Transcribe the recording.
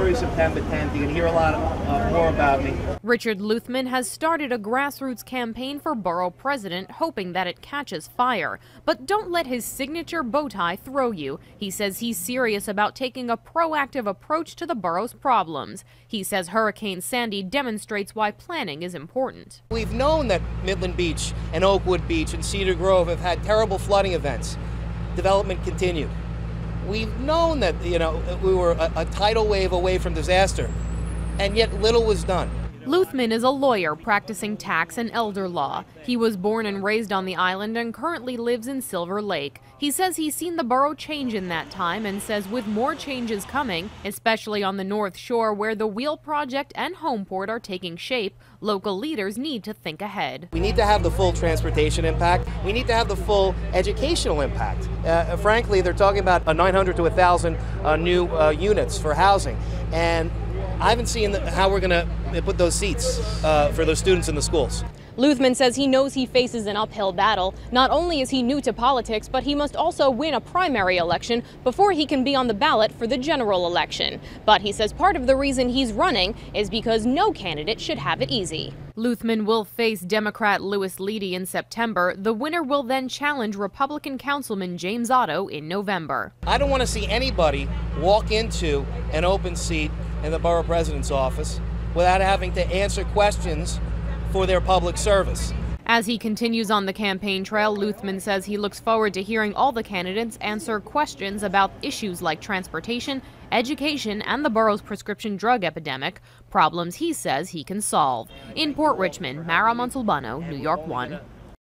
February, September 10th. You can hear a lot more about me. Richard Luthmann has started a grassroots campaign for borough president, hoping that it catches fire. But don't let his signature bow tie throw you. He says he's serious about taking a proactive approach to the borough's problems. He says Hurricane Sandy demonstrates why planning is important. We've known that Midland Beach and Oakwood Beach and Cedar Grove have had terrible flooding events. Development continued. We've known that, we were a tidal wave away from disaster, and yet little was done. Luthmann is a lawyer practicing tax and elder law. He was born and raised on the island and currently lives in Silver Lake. He says he's seen the borough change in that time and says with more changes coming, especially on the North Shore where the Wheel Project and Homeport are taking shape, local leaders need to think ahead. We need to have the full transportation impact. We need to have the full educational impact. Frankly, they're talking about 900 to 1,000 new units for housing. And I haven't seen how we're going to put those seats for those students in the schools. Luthmann says he knows he faces an uphill battle. Not only is he new to politics, but he must also win a primary election before he can be on the ballot for the general election. But he says part of the reason he's running is because no candidate should have it easy. Luthmann will face Democrat Louis Leedy in September. The winner will then challenge Republican Councilman James Otto in November. I don't want to see anybody walk into an open seat in the borough president's office without having to answer questions for their public service. As he continues on the campaign trail, Luthmann says he looks forward to hearing all the candidates answer questions about issues like transportation, education, and the borough's prescription drug epidemic, problems he says he can solve. In Port Richmond, Mara Montalbano, New York 1.